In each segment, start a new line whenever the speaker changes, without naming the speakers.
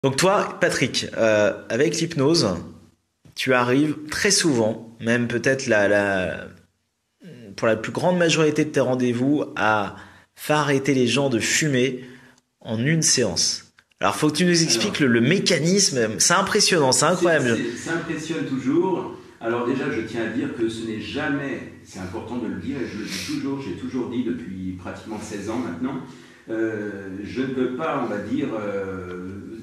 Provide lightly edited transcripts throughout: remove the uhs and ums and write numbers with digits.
Donc toi, Patrick, avec l'hypnose, tu arrives très souvent, même peut-être pour la plus grande majorité de tes rendez-vous, à faire arrêter les gens de fumer en une séance. Alors faut que tu nous expliques
Alors,
le mécanisme, c'est impressionnant, c'est incroyable.
ça impressionne toujours. Alors déjà, je tiens à dire que ce n'est jamais, c'est important de le dire, et je le dis toujours, j'ai toujours dit depuis pratiquement 16 ans maintenant, je ne peux pas, on va dire,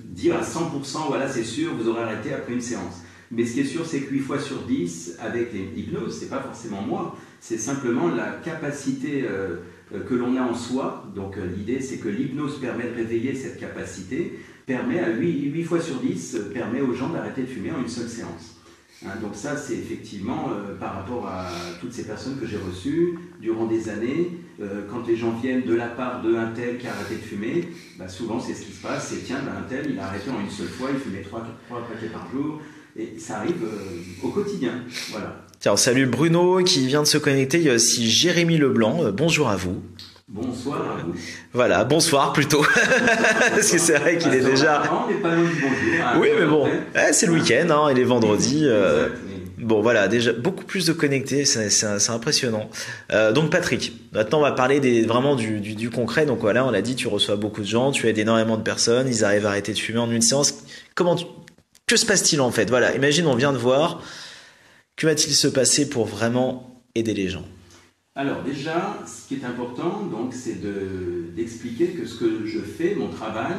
dire à 100%, voilà, c'est sûr, vous aurez arrêté après une séance. Mais ce qui est sûr, c'est que 8 fois sur 10, avec l'hypnose, c'est pas forcément moi, c'est simplement la capacité que l'on a en soi. Donc l'idée, c'est que l'hypnose permet de réveiller cette capacité, permet à 8 fois sur 10, permet aux gens d'arrêter de fumer en une seule séance. Hein, donc ça, c'est effectivement par rapport à toutes ces personnes que j'ai reçues durant des années, quand les gens viennent de la part d'un tel qui a arrêté de fumer, bah souvent c'est ce qui se passe, c'est tiens, bah, un tel, il a arrêté en une seule fois, il fumait 3 paquets par jour, et ça arrive au quotidien. Voilà.
Tiens, on salue Bruno qui vient de se connecter. Il y a aussi Jérémy Leblanc. Bonjour à vous.
Bonsoir à vous.
Voilà, bonsoir plutôt. Parce que
Bonsoir.
c'est vrai qu'il est déjà.
On n'est pas loin du bonjour. Hein,
Oui, mais bon, c'est le week-end, hein, il est vendredi.
Exact, oui.
Bon, voilà, déjà beaucoup plus de connectés, c'est impressionnant. Donc Patrick, maintenant on va parler vraiment du concret. Donc voilà, on l'a dit, tu reçois beaucoup de gens, tu aides énormément de personnes, ils arrivent à arrêter de fumer en une séance. Que se passe-t-il en fait? Voilà, imagine, on vient de voir. Que va-t-il se passer pour vraiment aider les gens?
Alors déjà, ce qui est important, donc, c'est d'expliquer que ce que je fais, mon travail,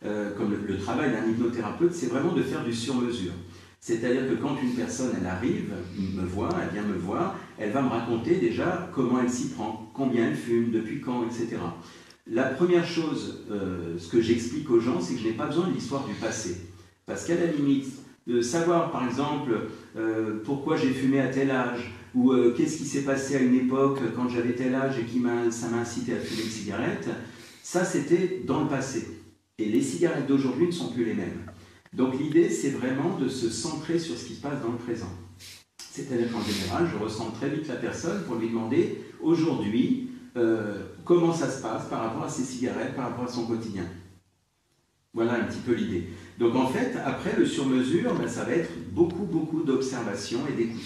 comme le travail d'un hypnothérapeute, c'est vraiment de faire du sur-mesure. C'est-à-dire que quand une personne, elle arrive, elle vient me voir, elle va me raconter déjà comment elle s'y prend, combien elle fume, depuis quand, etc. La première chose, ce que j'explique aux gens, c'est que je n'ai pas besoin de l'histoire du passé. Parce qu'à la limite, de savoir par exemple pourquoi j'ai fumé à tel âge, ou qu'est-ce qui s'est passé à une époque quand j'avais tel âge et ça m'a incité à fumer une cigarette, ça c'était dans le passé. Et les cigarettes d'aujourd'hui ne sont plus les mêmes. Donc l'idée, c'est vraiment de se centrer sur ce qui se passe dans le présent. C'est-à-dire qu'en général, je ressens très vite la personne pour lui demander aujourd'hui comment ça se passe par rapport à ses cigarettes, par rapport à son quotidien. Voilà un petit peu l'idée. Donc en fait, après le sur-mesure, ben, ça va être beaucoup d'observation et d'écoute.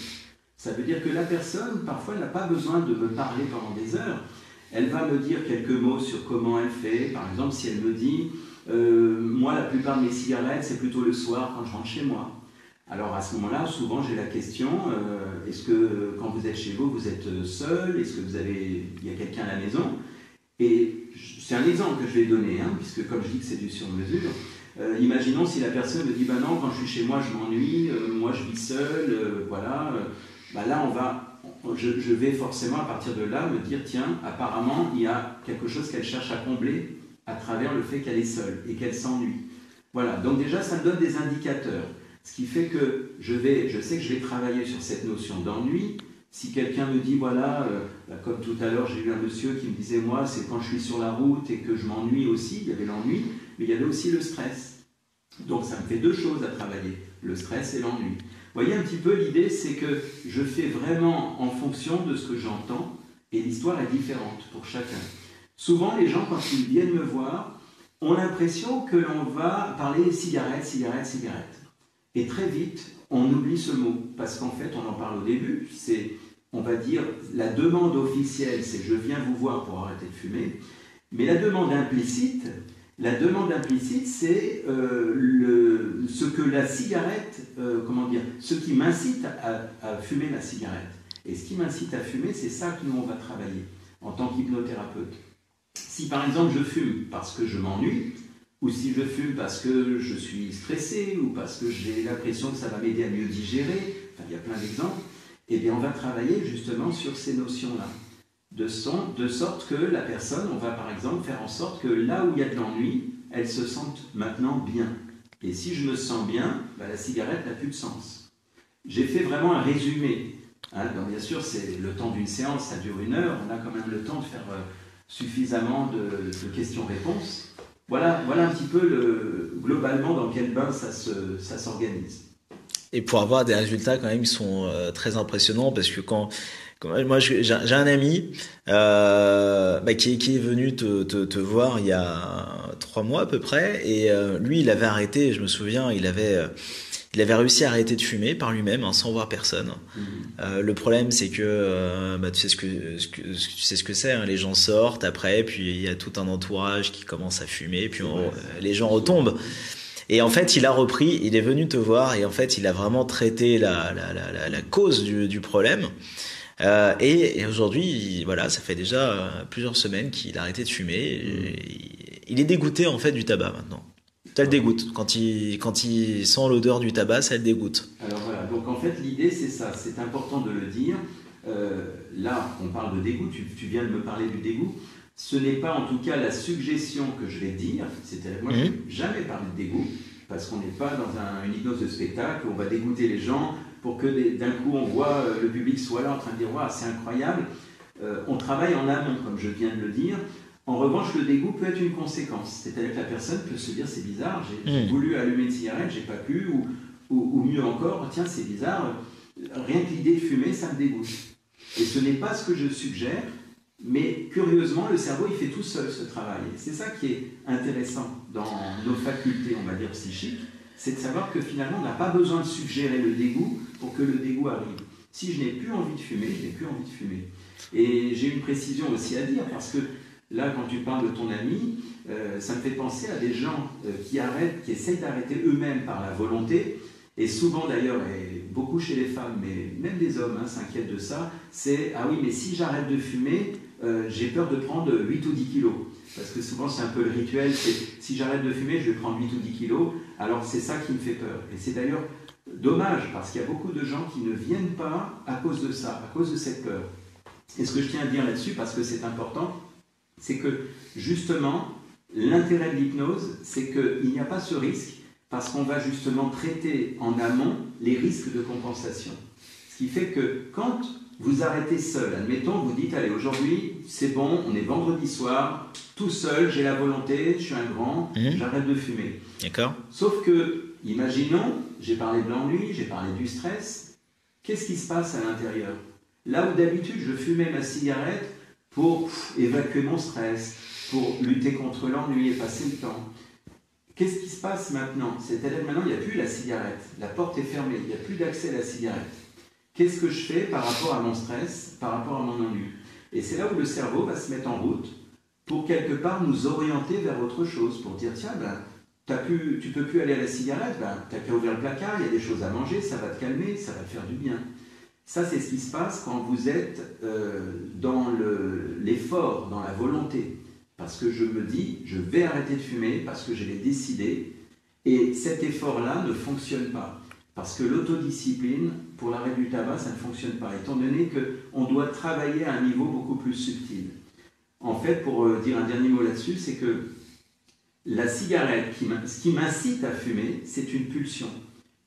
Ça veut dire que la personne, parfois, elle n'a pas besoin de me parler pendant des heures. Elle va me dire quelques mots sur comment elle fait. Par exemple, si elle me dit moi, la plupart de mes cigarettes, c'est plutôt le soir quand je rentre chez moi. Alors à ce moment-là, souvent j'ai la question est-ce que quand vous êtes chez vous, vous êtes seul? Est-ce que il y a quelqu'un à la maison? Et c'est un exemple que je vais donner, hein, puisque comme je dis que c'est du sur-mesure, imaginons si la personne me dit bah non, quand je suis chez moi, je m'ennuie, moi je vis seul, voilà. Bah là, je vais forcément à partir de là me dire tiens, apparemment il y a quelque chose qu'elle cherche à combler à travers le fait qu'elle est seule et qu'elle s'ennuie. Voilà, donc déjà ça me donne des indicateurs. Ce qui fait que je sais que je vais travailler sur cette notion d'ennui. Si quelqu'un me dit, voilà, comme tout à l'heure, j'ai eu un monsieur qui me disait, moi, c'est quand je suis sur la route et que je m'ennuie aussi, il y avait l'ennui, mais il y avait aussi le stress. Donc ça me fait deux choses à travailler, le stress et l'ennui. Vous voyez un petit peu, l'idée, c'est que je fais vraiment en fonction de ce que j'entends, et l'histoire est différente pour chacun. Souvent, les gens, quand ils viennent me voir, ont l'impression que l'on va parler cigarette, cigarette, cigarette. Et très vite, on oublie ce mot, parce qu'en fait, on en parle au début, c'est, on va dire, la demande officielle, c'est je viens vous voir pour arrêter de fumer, mais la demande implicite, c'est ce que la cigarette, ce qui m'incite à fumer la cigarette. Et ce qui m'incite à fumer, c'est ça que nous, on va travailler en tant qu'hypnothérapeute. Si par exemple je fume parce que je m'ennuie, ou si je fume parce que je suis stressé, ou parce que j'ai l'impression que ça va m'aider à mieux digérer, enfin il y a plein d'exemples, eh bien on va travailler justement sur ces notions-là. De sorte que la personne, on va par exemple faire en sorte que là où il y a de l'ennui, elle se sente maintenant bien. Et si je me sens bien, bah, la cigarette n'a plus de sens. J'ai fait vraiment un résumé. Hein, donc bien sûr, c'est le temps d'une séance, ça dure 1 heure, on a quand même le temps de faire suffisamment de questions-réponses. Voilà un petit peu globalement dans quel bain ça s'organise.
Et pour avoir des résultats quand même qui sont très impressionnants parce que moi j'ai un ami qui est venu te voir il y a 3 mois à peu près. Et lui, il avait arrêté, je me souviens, il avait réussi à arrêter de fumer par lui-même, hein, sans voir personne. Le problème, c'est que tu sais tu sais ce que c'est, hein, les gens sortent après, puis il y a tout un entourage qui commence à fumer, puis les gens retombent. Et en fait, il a repris, il est venu te voir, et en fait, il a vraiment traité la cause du problème. Et aujourd'hui, voilà, ça fait déjà plusieurs semaines qu'il a arrêté de fumer. Et il est dégoûté en fait du tabac maintenant. Ça le dégoûte. Quand il sent l'odeur du tabac, ça le dégoûte.
Alors voilà, donc en fait l'idée c'est ça, c'est important de le dire. Là, on parle de dégoût, tu viens de me parler du dégoût. Ce n'est pas en tout cas la suggestion que je vais dire. C'est-à-dire, moi je n'ai jamais parlé de dégoût, parce qu'on n'est pas dans une hypnose de spectacle où on va dégoûter les gens pour que d'un coup on voit le public soit là en train de dire waouh, c'est incroyable. On travaille en amont, comme je viens de le dire. En revanche, le dégoût peut être une conséquence. C'est-à-dire que la personne peut se dire c'est bizarre, j'ai voulu allumer une cigarette, j'ai pas pu, ou mieux encore, tiens c'est bizarre, rien que l'idée de fumer, ça me dégoûte. Et ce n'est pas ce que je suggère, mais curieusement, le cerveau il fait tout seul ce travail. Et c'est ça qui est intéressant dans nos facultés, on va dire psychiques, c'est de savoir que finalement on n'a pas besoin de suggérer le dégoût pour que le dégoût arrive. Si je n'ai plus envie de fumer, je n'ai plus envie de fumer. Et j'ai une précision aussi à dire, parce que là, quand tu parles de ton ami, ça me fait penser à des gens qui essayent d'arrêter eux-mêmes par la volonté. Et souvent d'ailleurs, et beaucoup chez les femmes, mais même des hommes s'inquiètent de ça, c'est « Ah oui, mais si j'arrête de fumer, j'ai peur de prendre 8 ou 10 kilos. » Parce que souvent c'est un peu le rituel, c'est « Si j'arrête de fumer, je vais prendre 8 ou 10 kilos. » Alors c'est ça qui me fait peur. Et c'est d'ailleurs dommage, parce qu'il y a beaucoup de gens qui ne viennent pas à cause de ça, à cause de cette peur. Et ce que je tiens à dire là-dessus, parce que c'est important, c'est que justement, l'intérêt de l'hypnose, c'est qu'il n'y a pas ce risque, parce qu'on va justement traiter en amont les risques de compensation. Ce qui fait que quand vous arrêtez seul, admettons, vous dites, allez, aujourd'hui, c'est bon, on est vendredi soir, tout seul, j'ai la volonté, je suis un grand, j'arrête de fumer.
D'accord.
Sauf que, imaginons, j'ai parlé de l'ennui, j'ai parlé du stress, qu'est-ce qui se passe à l'intérieur? Là où d'habitude, je fumais ma cigarette pour évacuer mon stress, pour lutter contre l'ennui et passer le temps. Qu'est-ce qui se passe maintenant? C'est-à-dire que maintenant, il n'y a plus la cigarette. La porte est fermée, il n'y a plus d'accès à la cigarette. Qu'est-ce que je fais par rapport à mon stress, par rapport à mon ennui? Et c'est là où le cerveau va se mettre en route pour quelque part nous orienter vers autre chose, pour dire, tiens, tu peux plus aller à la cigarette, tu n'as qu'à ouvrir le placard, il y a des choses à manger, ça va te calmer, ça va te faire du bien. Ça, c'est ce qui se passe quand vous êtes dans l'effort, dans la volonté. Parce que je me dis, je vais arrêter de fumer parce que je l'ai décidé. Et cet effort-là ne fonctionne pas. Parce que l'autodiscipline, pour l'arrêt du tabac, ça ne fonctionne pas. Étant donné qu'on doit travailler à un niveau beaucoup plus subtil. En fait, pour dire un dernier mot là-dessus, c'est que la cigarette, ce qui m'incite à fumer, c'est une pulsion.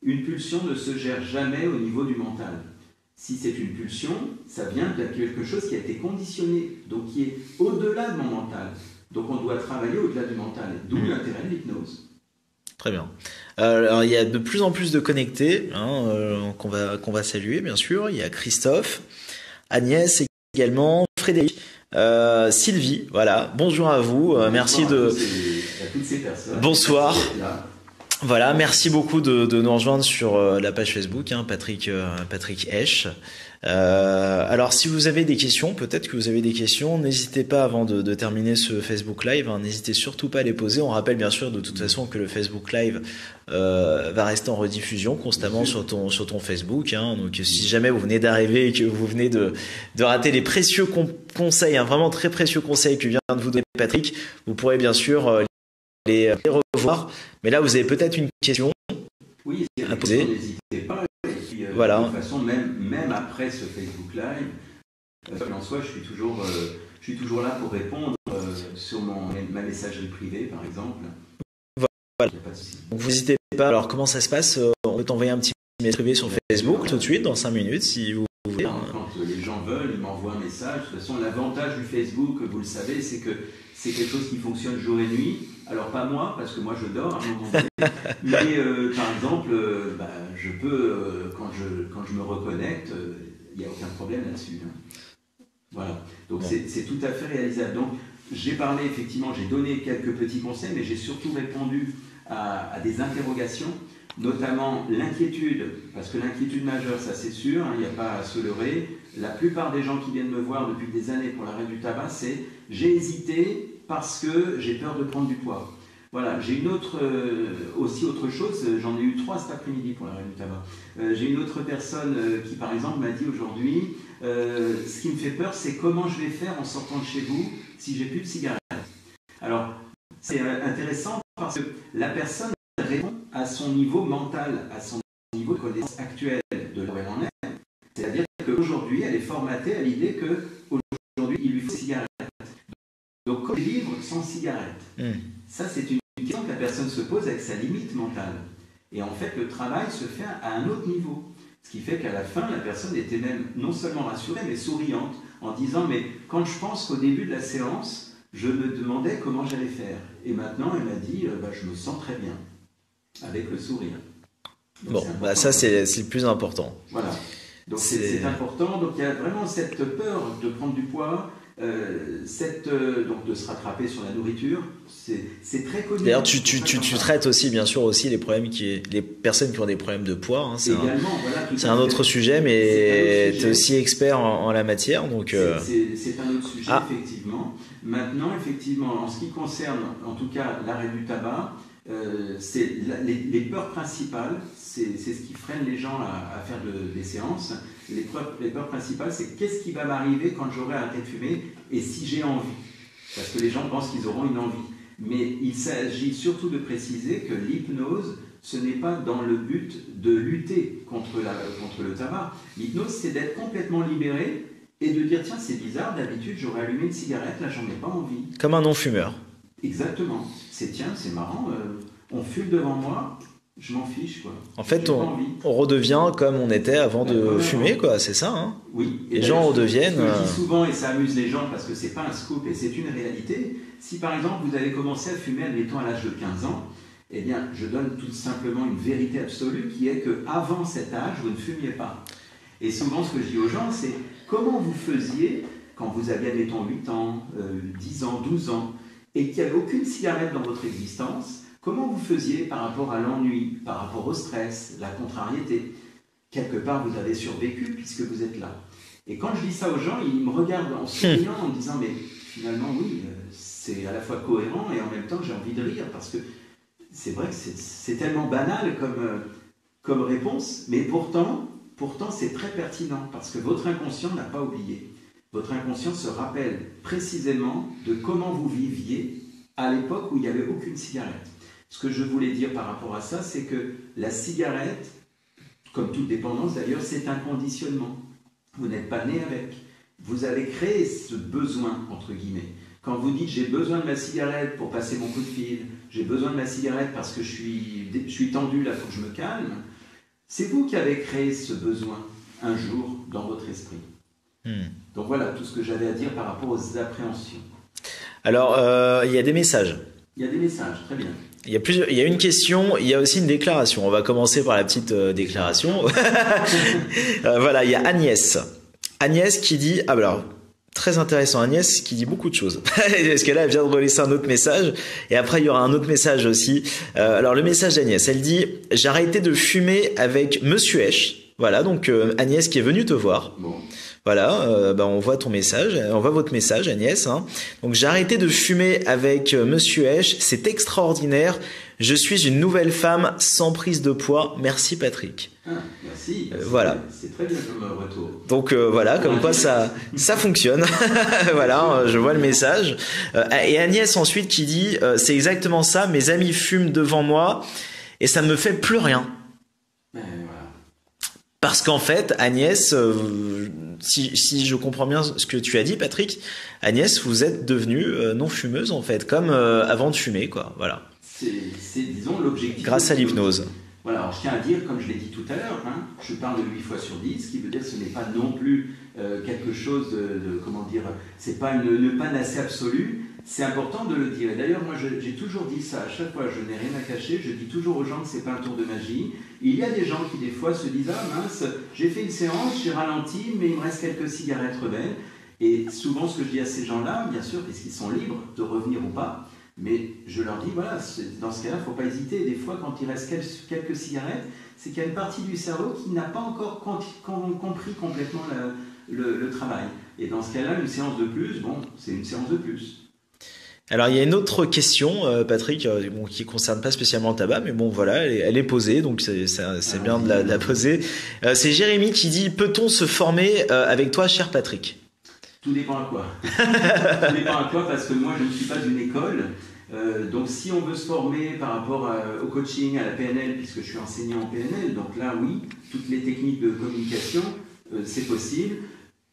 Une pulsion ne se gère jamais au niveau du mental. Si c'est une pulsion, ça vient de quelque chose qui a été conditionné, donc qui est au-delà de mon mental. Donc on doit travailler au-delà du mental, d'où l'intérêt de l'hypnose.
Très bien. Alors il y a de plus en plus de connectés qu'on va saluer, bien sûr. Il y a Christophe, Agnès également, Frédéric, Sylvie. Voilà. Bonjour à vous. Merci de.
À toutes ces personnes.
Bonsoir. Voilà, merci beaucoup de nous rejoindre sur la page Facebook, Patrick Esch. Alors, si vous avez des questions, peut-être que vous avez des questions, n'hésitez pas avant de terminer ce Facebook Live, n'hésitez surtout pas à les poser. On rappelle bien sûr de toute façon que le Facebook Live va rester en rediffusion constamment sur ton Facebook. Donc, si jamais vous venez d'arriver et que vous venez de rater les précieux conseils, vraiment très précieux conseils que vient de vous donner Patrick, vous pourrez bien sûr les revoir, mais là vous avez peut-être une question à poser.
N'hésitez pas. Et puis,
voilà.
De toute façon, même après ce Facebook Live, en soi, je suis toujours là pour répondre sur ma messagerie privée, par exemple.
Voilà. Donc, vous n'hésitez pas. Alors, comment ça se passe? On peut t'envoyer un petit message privé sur Facebook tout de suite, dans 5 minutes, si vous voulez.
Quand les gens veulent, ils m'envoient un message. De toute façon, l'avantage du Facebook, vous le savez, c'est que c'est quelque chose qui fonctionne jour et nuit. Alors pas moi, parce que moi je dors à un moment donné, mais par exemple, je peux, quand je me reconnecte, il n'y a aucun problème là-dessus. Voilà, donc c'est tout à fait réalisable. Donc j'ai parlé, effectivement, j'ai donné quelques petits conseils, mais j'ai surtout répondu à des interrogations, notamment l'inquiétude, parce que l'inquiétude majeure, ça c'est sûr, hein, il n'y a pas à se leurrer. La plupart des gens qui viennent me voir depuis des années pour l'arrêt du tabac, c'est « j'ai hésité parce que j'ai peur de prendre du poids ». Voilà, j'ai aussi autre chose, j'en ai eu 3 cet après-midi pour l'arrêt du tabac. J'ai une autre personne qui, par exemple, m'a dit aujourd'hui, ce qui me fait peur, c'est comment je vais faire en sortant de chez vous si j'ai plus de cigarettes. Alors, c'est intéressant parce que la personne répond à son niveau mental, à son niveau de connaissance actuelle de là où elle en est. C'est-à-dire qu'aujourd'hui, elle est formatée à l'idée qu'aujourd'hui, il lui faut des cigarettes. Donc, comment vivre sans cigarette? Ça, c'est une question que la personne se pose avec sa limite mentale. Et en fait, le travail se fait à un autre niveau. Ce qui fait qu'à la fin, la personne était même non seulement rassurée, mais souriante, en disant « Mais quand je pense qu'au début de la séance, je me demandais comment j'allais faire. Et maintenant, elle m'a dit je me sens très bien, avec le sourire. »
Bon, ça, c'est le plus important.
Voilà. Donc, c'est important. Donc, il y a vraiment cette peur de prendre du poids, donc de se rattraper sur la nourriture, c'est très connu.
D'ailleurs, tu traites aussi, bien sûr, aussi les personnes qui ont des problèmes de poids. Hein, c'est un autre sujet, mais tu es aussi expert en la matière. Donc,
c'est un autre sujet, effectivement. Maintenant, effectivement, en ce qui concerne, en tout cas, l'arrêt du tabac, c'est les peurs principales, c'est ce qui freine les gens à faire des séances. Les peurs principales, c'est qu'est-ce qui va m'arriver quand j'aurai arrêté de fumer et si j'ai envie. Parce que les gens pensent qu'ils auront une envie. Mais il s'agit surtout de préciser que l'hypnose, ce n'est pas dans le but de lutter contre le tabac. L'hypnose, c'est d'être complètement libéré et de dire, tiens, c'est bizarre, d'habitude, j'aurais allumé une cigarette, là, j'en ai pas envie.
Comme un non-fumeur.
Exactement. Tiens, c'est marrant, on fume devant moi, je m'en fiche, quoi.
En fait, on redevient comme on était avant de fumer, quoi, c'est ça, hein.
Oui.
Les gens redeviennent...
Ce que je dis souvent, et ça amuse les gens, parce que c'est pas un scoop, et c'est une réalité, si par exemple vous avez commencé à fumer, admettons, à l'âge de 15 ans, eh bien, je donne tout simplement une vérité absolue, qui est qu'avant cet âge, vous ne fumiez pas. Et souvent, ce que je dis aux gens, c'est comment vous faisiez quand vous aviez, admettons, 8 ans, 10 ans, 12 ans, et qu'il n'y avait aucune cigarette dans votre existence, comment vous faisiez par rapport à l'ennui, par rapport au stress, la contrariété? Quelque part, vous avez survécu puisque vous êtes là. Et quand je dis ça aux gens, ils me regardent en souriant, en me disant « Mais finalement, oui, c'est à la fois cohérent et en même temps, j'ai envie de rire. » Parce que c'est vrai que c'est tellement banal comme réponse, mais pourtant c'est très pertinent parce que votre inconscient n'a pas oublié. Votre inconscient se rappelle précisément de comment vous viviez à l'époque où il n'y avait aucune cigarette. Ce que je voulais dire par rapport à ça, c'est que la cigarette, comme toute dépendance d'ailleurs, c'est un conditionnement. Vous n'êtes pas né avec. Vous avez créé ce besoin, entre guillemets. Quand vous dites « j'ai besoin de ma cigarette pour passer mon coup de fil, j'ai besoin de ma cigarette parce que je suis tendu, là, il faut que je me calme », c'est vous qui avez créé ce besoin un jour dans votre esprit. Donc voilà tout ce que j'avais à dire par rapport aux appréhensions. Alors,
il y a des messages.
Il y a des messages, très bien.
Il y a une question, il y a aussi une déclaration. On va commencer par la petite déclaration. Voilà, il y a Agnès. Agnès qui dit... Ah, alors, très intéressant, Agnès qui dit beaucoup de choses. Parce que là, elle vient de relaisser un autre message. Et après, il y aura un autre message aussi. Alors, le message d'Agnès, elle dit « J'ai arrêté de fumer avec Monsieur Esch. » Voilà, donc Agnès qui est venue te voir.
Bon.
Voilà, on voit ton message, on voit votre message, Agnès. Hein. Donc j'ai arrêté de fumer avec Monsieur Esch, c'est extraordinaire. Je suis une nouvelle femme sans prise de poids. Merci Patrick.
Merci.
Voilà.
C'est très bien comme retour.
Donc voilà, comme quoi ça fonctionne. Voilà, je vois le message. Et Agnès ensuite qui dit c'est exactement ça. Mes amis fument devant moi et ça ne me fait plus rien.
Voilà.
Parce qu'en fait, Agnès, si je comprends bien ce que tu as dit, Patrick, Agnès, vous êtes devenue non-fumeuse, en fait, comme avant de fumer, quoi. Voilà.
C'est disons, l'objectif.
Grâce à l'hypnose.
Voilà, alors je tiens à dire, comme je l'ai dit tout à l'heure, hein, je parle de 8 fois sur 10, ce qui veut dire que ce n'est pas non plus quelque chose comment dire, c'est pas une panacée absolue, c'est important de le dire. Et d'ailleurs, moi, j'ai toujours dit ça, à chaque fois, je n'ai rien à cacher, je dis toujours aux gens que c'est pas un tour de magie. Il y a des gens qui, des fois, se disent « Ah mince, j'ai fait une séance, j'ai ralenti, mais il me reste quelques cigarettes rebelles. » Et souvent, ce que je dis à ces gens-là, bien sûr, puisqu'ils sont libres de revenir ou pas, mais je leur dis, voilà, dans ce cas-là, il ne faut pas hésiter. Des fois, quand il reste quelques cigarettes, c'est qu'il y a une partie du cerveau qui n'a pas encore compris complètement le travail. Et dans ce cas-là, une séance de plus, bon, c'est une séance de plus.
Alors il y a une autre question, Patrick, bon, qui concerne pas spécialement le tabac, mais bon voilà, elle est posée, donc c'est bien de la poser. C'est Jérémy qui dit: peut-on se former avec toi, cher Patrick?
Tout dépend à quoi. Tout dépend à quoi, parce que moi je ne suis pas une école. Donc si on veut se former par rapport au coaching, à la PNL, puisque je suis enseignant en PNL, donc là oui, toutes les techniques de communication, c'est possible.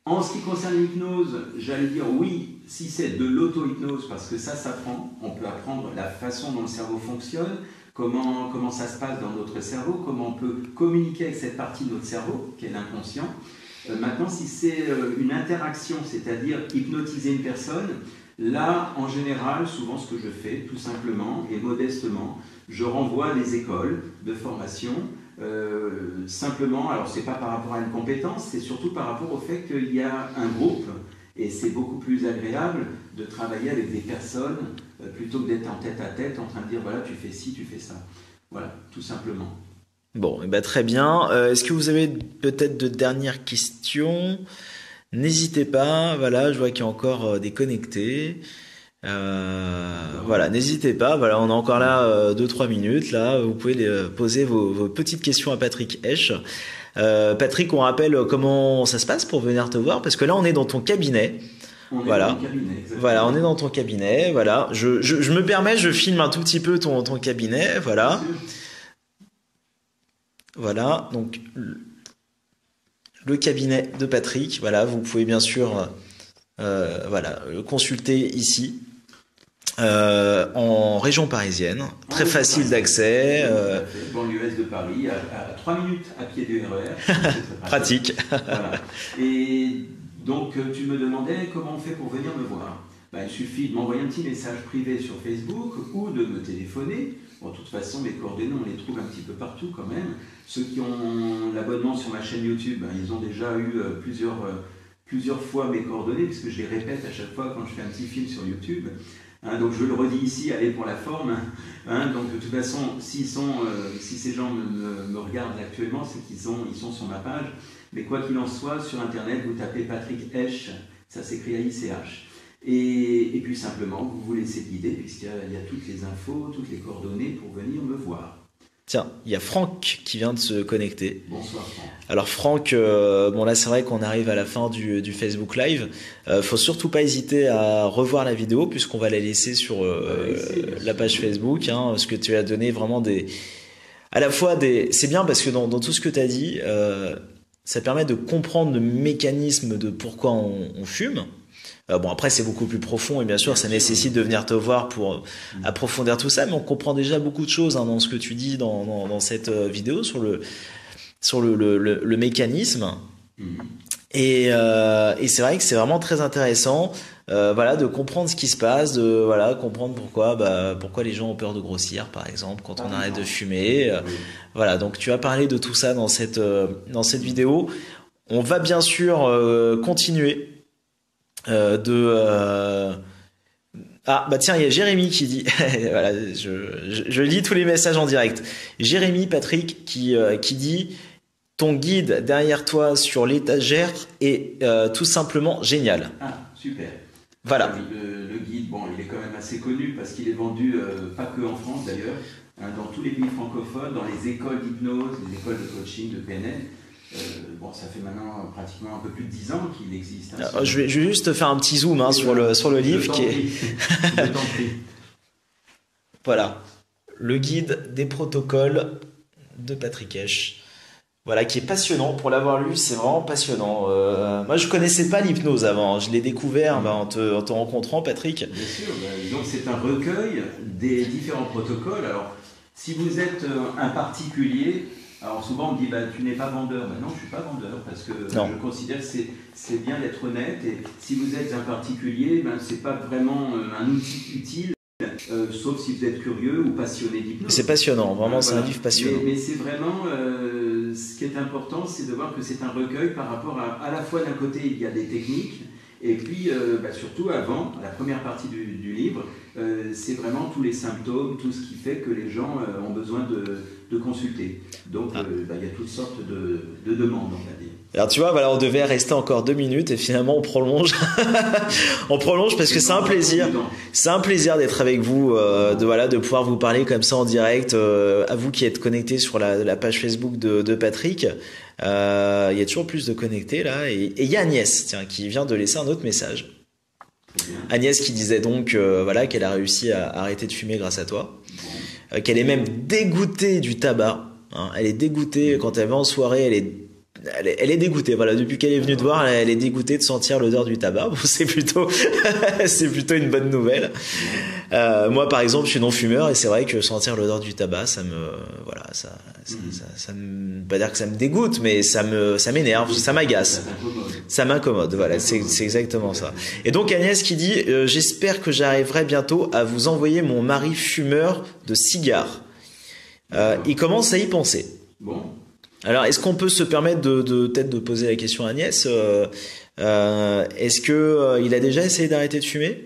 En ce qui concerne l'hypnose, j'allais dire oui, si c'est de l'auto-hypnose, parce que ça s'apprend. On peut apprendre la façon dont le cerveau fonctionne, comment ça se passe dans notre cerveau, comment on peut communiquer avec cette partie de notre cerveau, qui est l'inconscient. Maintenant, si c'est une interaction, c'est-à-dire hypnotiser une personne, là, en général, souvent ce que je fais, tout simplement et modestement, je renvoie les écoles de formation. Simplement, alors c'est pas par rapport à une compétence, c'est surtout par rapport au fait qu'il y a un groupe et c'est beaucoup plus agréable de travailler avec des personnes plutôt que d'être en tête à tête en train de dire voilà tu fais ci, tu fais ça. Voilà, tout simplement.
Bon, et ben très bien. Est-ce que vous avez peut-être de dernières questions? N'hésitez pas, voilà, je vois qu'il y a encore des connectés. Voilà, n'hésitez pas. Voilà, on est encore là 2-3 minutes. Là, vous pouvez poser vos petites questions à Patrick Esch. Patrick, on rappelle comment ça se passe pour venir te voir, parce que là, on est dans ton cabinet.
Voilà. Dans ton cabinet, exactement.
Voilà, on est dans ton cabinet. Voilà, je me permets, je filme un tout petit peu ton cabinet. Voilà. Voilà, donc le cabinet de Patrick. Voilà, vous pouvez bien sûr voilà, le consulter ici. En région parisienne, très facile d'accès.
Banlieue est de Paris, à 3 minutes à pied du RER.
Pratique.
Voilà. Et donc, tu me demandais comment on fait pour venir me voir. Ben, il suffit de m'envoyer un petit message privé sur Facebook ou de me téléphoner. Bon, de toute façon, mes coordonnées, on les trouve un petit peu partout quand même. Ceux qui ont l'abonnement sur ma chaîne YouTube, ben, ils ont déjà eu plusieurs fois mes coordonnées, puisque je les répète à chaque fois quand je fais un petit film sur YouTube. Hein, donc je le redis ici, allez pour la forme. Hein, donc de toute façon, si ces gens me regardent actuellement, c'est qu'ils sont sur ma page. Mais quoi qu'il en soit, sur Internet, vous tapez Patrick Esch, ça s'écrit A-I-C-H. Et puis simplement, vous vous laissez guider, puisqu'il y a toutes les infos, toutes les coordonnées pour venir me voir.
Tiens, il y a Franck qui vient de se connecter.
Bonsoir Franck.
Alors Franck, bon là c'est vrai qu'on arrive à la fin du Facebook Live. Faut surtout pas hésiter à revoir la vidéo puisqu'on va la laisser sur la page Facebook. Hein, parce que tu as donné vraiment à la fois c'est bien parce que dans tout ce que tu as dit, ça permet de comprendre le mécanisme de pourquoi on fume. Bon après c'est beaucoup plus profond et bien sûr ça nécessite de venir te voir pour approfondir tout ça, mais on comprend déjà beaucoup de choses hein, dans ce que tu dis dans cette vidéo sur le mécanisme. Et c'est vrai que c'est vraiment très intéressant voilà, de comprendre ce qui se passe, de voilà, comprendre pourquoi les gens ont peur de grossir par exemple quand on arrête de fumer. Voilà, donc tu as parlé de tout ça dans cette vidéo. On va bien sûr continuer. Ah bah tiens, il y a Jérémy qui dit voilà, je lis tous les messages en direct. Jérémy Patrick qui dit ton guide derrière toi sur l'étagère est tout simplement génial.
Ah super.
Voilà.
Le guide, bon, il est quand même assez connu parce qu'il est vendu pas que en France d'ailleurs, hein, dans tous les pays francophones, dans les écoles d'hypnose, les écoles de coaching, de PNL. Bon, ça fait maintenant pratiquement un peu plus de 10 ans qu'il existe. Hein,
je vais juste faire un petit zoom hein, sur le livre qui est.
Je t'en prie.
Voilà, le guide des protocoles de Patrick Esch. Voilà, qui est passionnant. Pour l'avoir lu, c'est vraiment passionnant. Moi, je connaissais pas l'hypnose avant. Je l'ai découvert en te rencontrant, Patrick.
Bien sûr. Donc, c'est un recueil des différents protocoles. Alors, si vous êtes un particulier. Alors souvent on me dit tu n'es pas vendeur. Non, je ne suis pas vendeur parce que je considère que c'est bien d'être honnête et si vous êtes un particulier, ce n'est pas vraiment un outil utile sauf si vous êtes curieux ou passionné d'hypnose.
C'est passionnant, vraiment c'est un livre passionnant.
Mais c'est vraiment ce qui est important, c'est de voir que c'est un recueil par rapport à la fois d'un côté il y a des techniques Et puis, surtout avant, la première partie du livre, c'est vraiment tous les symptômes, tout ce qui fait que les gens ont besoin de consulter. Donc, il y a toutes sortes de demandes, on va dire.
Alors tu vois, voilà, on devait rester encore 2 minutes et finalement on prolonge. On prolonge parce que c'est un plaisir. C'est un plaisir d'être avec vous, de pouvoir vous parler comme ça en direct. À vous qui êtes connectés sur la page Facebook de Patrick. Il y a toujours plus de connectés là. Et il y a Agnès, tiens, qui vient de laisser un autre message. Agnès qui disait donc qu'elle a réussi à arrêter de fumer grâce à toi. Qu'elle est même dégoûtée du tabac. Hein. Elle est dégoûtée quand elle va en soirée, elle est dégoûtée, voilà, depuis qu'elle est venue te voir, elle est dégoûtée de sentir l'odeur du tabac. Bon, c'est plutôt une bonne nouvelle. Moi, par exemple, je suis non-fumeur et c'est vrai que sentir l'odeur du tabac, ça me, pas dire que ça me dégoûte, mais ça m'énerve, ça m'agace. Ça m'incommode, voilà, c'est exactement ça. Et donc Agnès qui dit, j'espère que j'arriverai bientôt à vous envoyer mon mari fumeur de cigares. Il commence à y penser.
Bon.
Alors, est-ce qu'on peut se permettre peut-être de poser la question à Agnès est-ce que il a déjà essayé d'arrêter de fumer?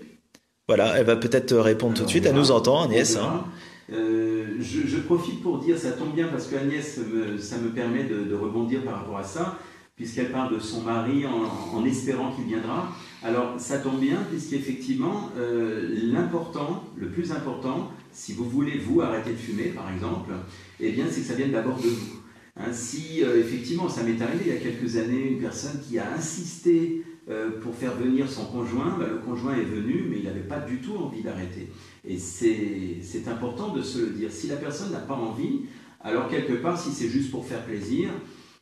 Voilà, elle va peut-être répondre tout de suite. Elle nous entend, Agnès. Hein.
Je profite pour dire, ça tombe bien parce que Agnès, ça me permet de rebondir par rapport à ça, puisqu'elle parle de son mari en espérant qu'il viendra. Alors, ça tombe bien, puisqu'effectivement, le plus important, si vous voulez, vous, arrêter de fumer, par exemple, eh bien, c'est que ça vienne d'abord de vous. Hein, si effectivement, ça m'est arrivé il y a quelques années, une personne qui a insisté pour faire venir son conjoint, le conjoint est venu, mais il n'avait pas du tout envie d'arrêter. Et c'est important de se le dire. Si la personne n'a pas envie, alors quelque part, si c'est juste pour faire plaisir,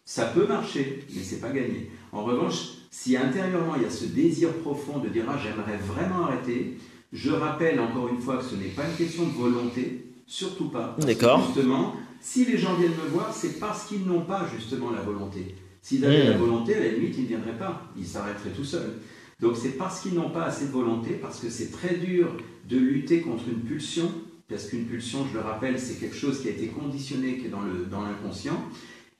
ça peut marcher, mais c'est pas gagné. En revanche, si intérieurement il y a ce désir profond de dire « Ah, j'aimerais vraiment arrêter », je rappelle encore une fois que ce n'est pas une question de volonté, surtout pas.
D'accord.
Justement, si les gens viennent me voir, c'est parce qu'ils n'ont pas justement la volonté. S'ils avaient la volonté, à la limite, ils ne viendraient pas. Ils s'arrêteraient tout seuls. Donc c'est parce qu'ils n'ont pas assez de volonté, parce que c'est très dur de lutter contre une pulsion, parce qu'une pulsion, je le rappelle, c'est quelque chose qui a été conditionné, qui est dans l'inconscient.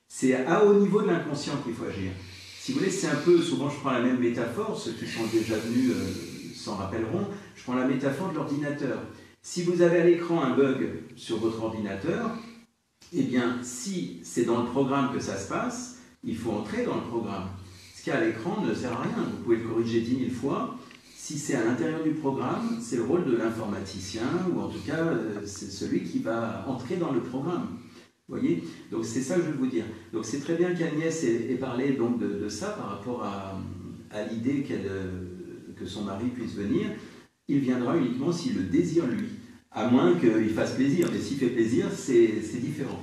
C'est à haut niveau de l'inconscient qu'il faut agir. Si vous voulez, c'est un peu, souvent je prends la même métaphore, ceux qui sont déjà venus s'en rappelleront, je prends la métaphore de l'ordinateur. Si vous avez à l'écran un bug sur votre ordinateur, eh bien, si c'est dans le programme que ça se passe, il faut entrer dans le programme. Ce qu'il y a à l'écran ne sert à rien. Vous pouvez le corriger 10 000 fois. Si c'est à l'intérieur du programme, c'est le rôle de l'informaticien, ou en tout cas, c'est celui qui va entrer dans le programme. Vous voyez? Donc c'est ça que je veux vous dire. Donc c'est très bien qu'Agnès ait parlé donc de ça par rapport à l'idée que son mari puisse venir. Il viendra uniquement s'il le désire lui. À moins qu'il fasse plaisir, mais s'il fait plaisir, c'est différent.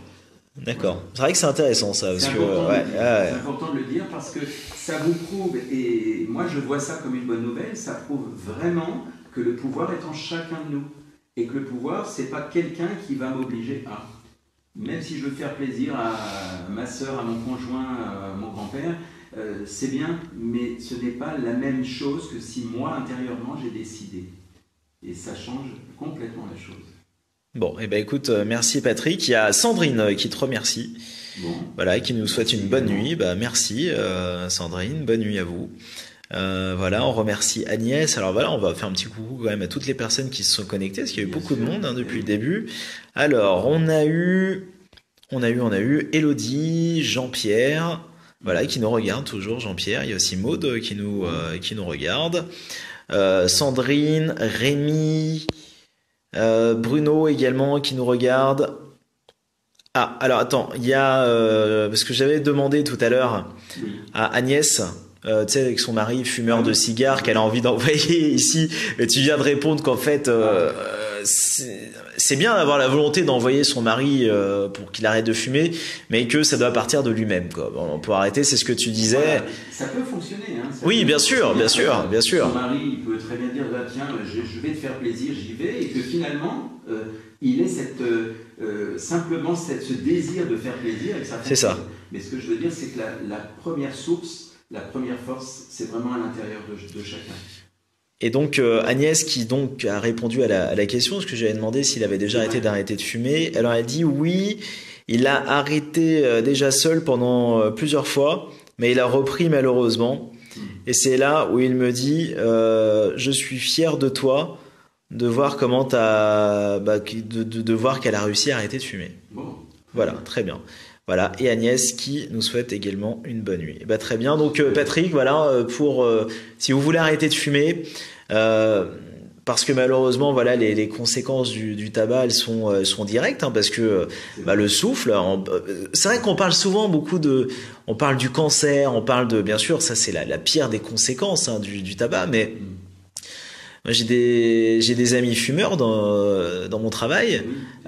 D'accord. C'est vrai que c'est intéressant ça.
C'est important de le dire parce que ça vous prouve, et moi je vois ça comme une bonne nouvelle, ça prouve vraiment que le pouvoir est en chacun de nous. Et que le pouvoir, c'est pas quelqu'un qui va m'obliger à. Même si je veux faire plaisir à ma sœur, à mon conjoint, à mon grand-père, c'est bien, mais ce n'est pas la même chose que si moi, intérieurement, j'ai décidé. Et ça change complètement la chose.
Bon, eh ben écoute, merci Patrick. Il y a Sandrine qui te remercie.
Bon.
Voilà, qui nous souhaite une bonne nuit. Bah merci Sandrine, bonne nuit à vous. Voilà, on remercie Agnès. Alors voilà, on va faire un petit coucou quand même à toutes les personnes qui se sont connectées, parce qu'il y a eu beaucoup de monde depuis le début. Alors, on a eu Elodie, Jean-Pierre, voilà, qui nous regarde toujours, Jean-Pierre. Il y a aussi Maude qui nous regarde. Sandrine, Rémi, Bruno également qui nous regarde. Ah, alors attends, il y a parce que j'avais demandé tout à l'heure à Agnès, tu sais, avec son mari fumeur de cigares, qu'elle a envie d'envoyer ici, et tu viens de répondre qu'en fait c'est bien d'avoir la volonté d'envoyer son mari pour qu'il arrête de fumer, mais que ça doit partir de lui-même, quoi. Bon, pour arrêter, c'est ce que tu disais.
Voilà, ça peut fonctionner. Hein,
oui, bien sûr.
Son mari, il peut très bien dire, tiens, je vais te faire plaisir, j'y vais, et que finalement, il ait simplement ce désir de faire plaisir. Et que ça
c'est ça.
Mais ce que je veux dire, c'est que la première source, la première force, c'est vraiment à l'intérieur de chacun.
Et donc Agnès qui donc a répondu à la question, parce que j'avais demandé s'il avait déjà arrêté de fumer. Alors elle dit oui, il a arrêté déjà seul pendant plusieurs fois, mais il a repris malheureusement. Et c'est là où il me dit, je suis fier de toi, de voir comment de voir qu'elle a réussi à arrêter de fumer.
Bon.
Voilà, très bien. Voilà, et Agnès qui nous souhaite également une bonne nuit. Très bien. Donc Patrick, voilà, si vous voulez arrêter de fumer, parce que malheureusement, voilà, les conséquences du tabac, elles sont directes, hein, parce que le souffle. C'est vrai qu'on parle souvent on parle du cancer, on parle bien sûr, ça c'est la pire des conséquences, hein, du tabac, mais moi, j'ai des amis fumeurs dans mon travail,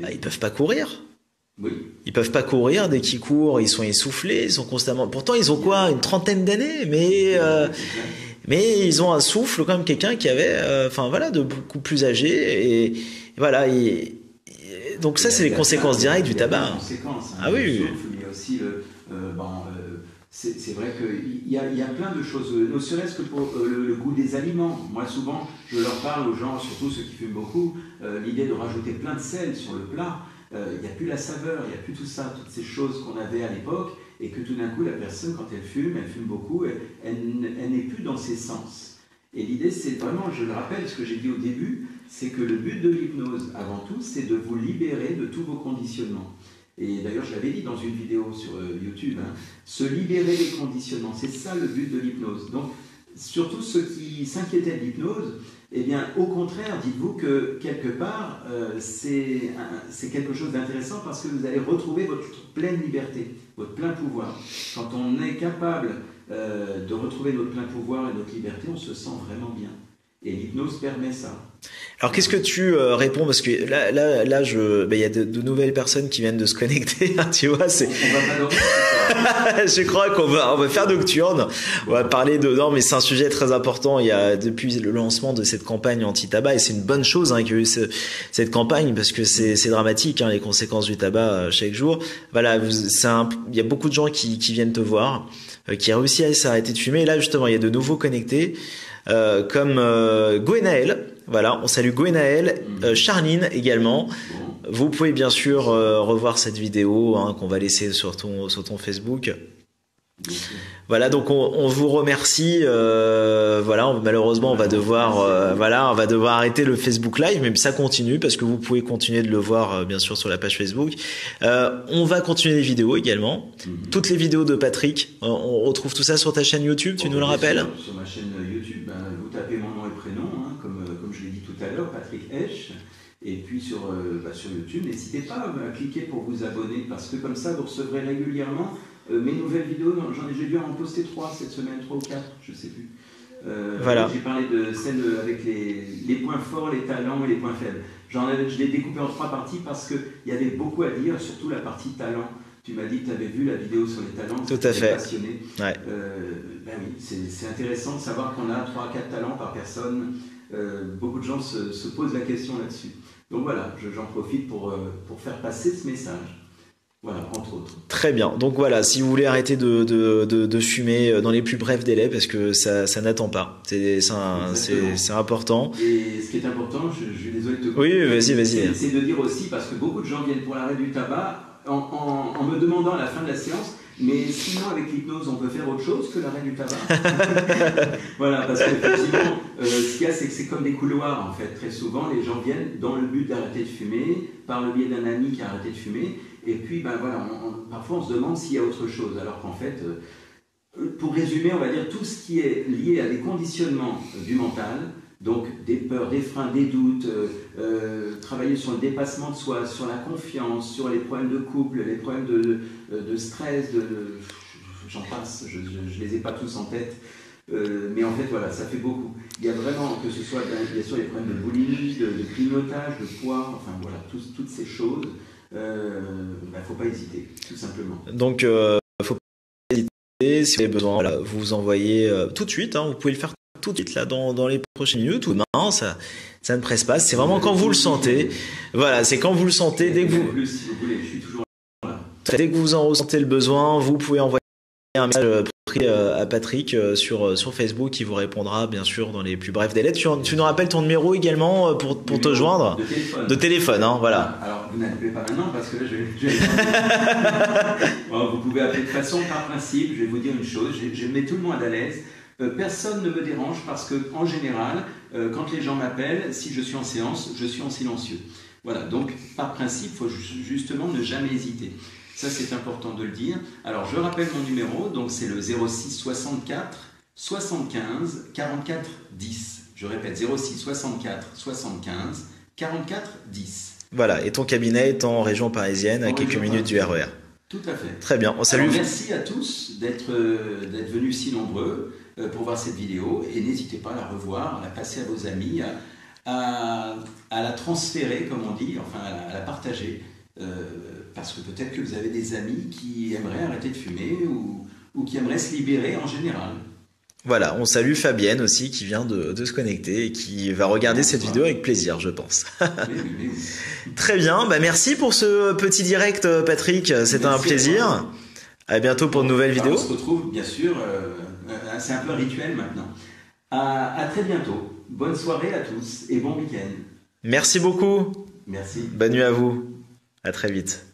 ils peuvent pas courir.
Oui.
Ils peuvent pas courir, dès qu'ils courent, ils sont essoufflés, ils sont constamment. Pourtant, ils ont quoi, une trentaine d'années, mais ils ont un souffle comme quelqu'un qui avait, de beaucoup plus âgé, et voilà. Donc ça, c'est les conséquences directes du tabac.
Ah oui. Il y a aussi c'est vrai qu'il y a plein de choses, ne serait-ce que pour le goût des aliments. Moi, souvent, je leur parle aux gens, surtout ceux qui fument beaucoup, l'idée de rajouter plein de sel sur le plat. Il n'y a plus la saveur, il n'y a plus tout ça, toutes ces choses qu'on avait à l'époque, et que tout d'un coup, la personne, quand elle fume beaucoup, elle n'est plus dans ses sens. Et l'idée, c'est vraiment, je le rappelle, ce que j'ai dit au début, c'est que le but de l'hypnose, avant tout, c'est de vous libérer de tous vos conditionnements. Et d'ailleurs, je l'avais dit dans une vidéo sur YouTube, hein, se libérer des conditionnements, c'est ça le but de l'hypnose. Donc, surtout ceux qui s'inquiétaient de l'hypnose, eh bien, au contraire, dites-vous que quelque part, c'est quelque chose d'intéressant parce que vous allez retrouver votre pleine liberté, votre plein pouvoir. Quand on est capable de retrouver notre plein pouvoir et notre liberté, on se sent vraiment bien. Et l'hypnose permet ça.
Alors qu'est-ce que tu réponds, parce que là il y a de nouvelles personnes qui viennent de se connecter, hein, tu vois, c'est.
On va pas dormir.
Je crois qu'on va faire nocturne. On va parler non, mais c'est un sujet très important. Il y a depuis le lancement de cette campagne anti-tabac, et c'est une bonne chose, hein, qu'il y ait eu cette campagne, parce que c'est dramatique, hein, les conséquences du tabac chaque jour. Voilà, il y a beaucoup de gens qui viennent te voir, qui réussissent à s'arrêter de fumer. Et là justement, il y a de nouveaux connectés. Comme Gwenaël, voilà, on salue Gwenaël, Charline également. Vous pouvez bien sûr revoir cette vidéo, hein, qu'on va laisser sur ton Facebook. Voilà, donc on vous remercie. Voilà, malheureusement on va devoir arrêter le Facebook Live, mais ça continue parce que vous pouvez continuer de le voir bien sûr sur la page Facebook. On va continuer les vidéos également. Toutes les vidéos de Patrick, on retrouve tout ça sur ta chaîne YouTube. Tu nous le rappelles?
Sur ma chaîne YouTube, vous tapez mon nom et prénom, hein, comme je l'ai dit tout à l'heure, Patrick Esch. Et puis sur YouTube, n'hésitez pas à cliquer pour vous abonner, parce que comme ça vous recevrez régulièrement mes nouvelles vidéos. J'ai dû en poster 3 cette semaine, 3 ou 4, je ne sais plus.
Voilà.
J'ai parlé de celles avec les points forts, les talents et les points faibles. Je l'ai découpé en 3 parties parce qu'il y avait beaucoup à dire, surtout la partie talent. Tu m'as dit que tu avais vu la vidéo sur les talents.
Tout à fait.
Passionné.
Ouais.
Oui, c'est intéressant de savoir qu'on a 3 à 4 talents par personne. Beaucoup de gens se posent la question là-dessus. Donc voilà, j'en profite pour faire passer ce message. Voilà, entre autres.
Très bien. Donc voilà, si vous voulez arrêter de fumer dans les plus brefs délais, parce que ça n'attend pas. C'est important.
Et ce qui est important, je suis désolé de te couper.
Oui, vas-y.
C'est de dire aussi, parce que beaucoup de gens viennent pour l'arrêt du tabac en me demandant à la fin de la séance, mais sinon avec l'hypnose on peut faire autre chose que l'arrêt du tabac. Voilà, parce qu'effectivement, ce qu'il y a, c'est que c'est comme des couloirs en fait. Très souvent, les gens viennent dans le but d'arrêter de fumer, par le biais d'un ami qui a arrêté de fumer. Et puis, parfois on se demande s'il y a autre chose, alors qu'en fait, pour résumer, on va dire tout ce qui est lié à des conditionnements du mental, donc des peurs, des freins, des doutes, travailler sur le dépassement de soi, sur la confiance, sur les problèmes de couple, les problèmes de stress, j'en passe, je ne les ai pas tous en tête. Mais en fait, voilà, ça fait beaucoup. Il y a vraiment, que ce soit bien sûr les problèmes de boulimie, de grignotage, de poids, enfin voilà, toutes ces choses. Faut pas hésiter, tout simplement.
Donc, faut pas hésiter. Si vous avez besoin, voilà, vous envoyez tout de suite. Hein, vous pouvez le faire tout de suite là, dans les prochaines minutes ou demain. Ça ne presse pas. C'est vraiment quand vous le sentez. Voilà, c'est quand vous le sentez. Dès que vous
voulez, je suis toujours là.
Dès que vous en ressentez le besoin, vous pouvez envoyer un message à Patrick sur Facebook, qui vous répondra bien sûr dans les plus brefs délais. Tu nous rappelles ton numéro également pour te joindre? De téléphone, hein, voilà.
Alors vous n'appelez pas maintenant parce que là je vais bon, vous pouvez appeler de façon par principe. Je vais vous dire une chose, je mets tout le monde à l'aise. Personne ne me dérange parce que en général, quand les gens m'appellent, si je suis en séance, je suis en silencieux. Voilà, donc par principe, il faut justement ne jamais hésiter. Ça, c'est important de le dire. Alors, je rappelle mon numéro, donc c'est le 06 64 75 44 10. Je répète, 06 64 75 44 10.
Voilà, et ton cabinet est en région parisienne, à quelques minutes du RER.
Tout à fait.
Très bien, on salue.
Alors, merci à tous d'être venus si nombreux pour voir cette vidéo, et n'hésitez pas à la revoir, à la passer à vos amis, à la transférer, comme on dit, enfin à la partager, parce que peut-être que vous avez des amis qui aimeraient arrêter de fumer ou qui aimeraient se libérer en général.
Voilà, on salue Fabienne aussi qui vient de se connecter et qui va regarder cette vidéo avec plaisir, je pense.
Oui.
Très bien, bah merci pour ce petit direct, Patrick, c'était un plaisir. À bientôt pour de nouvelles vidéos.
On se retrouve, bien sûr, c'est un peu un rituel maintenant. À très bientôt. Bonne soirée à tous et bon week-end.
Merci beaucoup.
Merci.
Bonne nuit à vous. À très vite.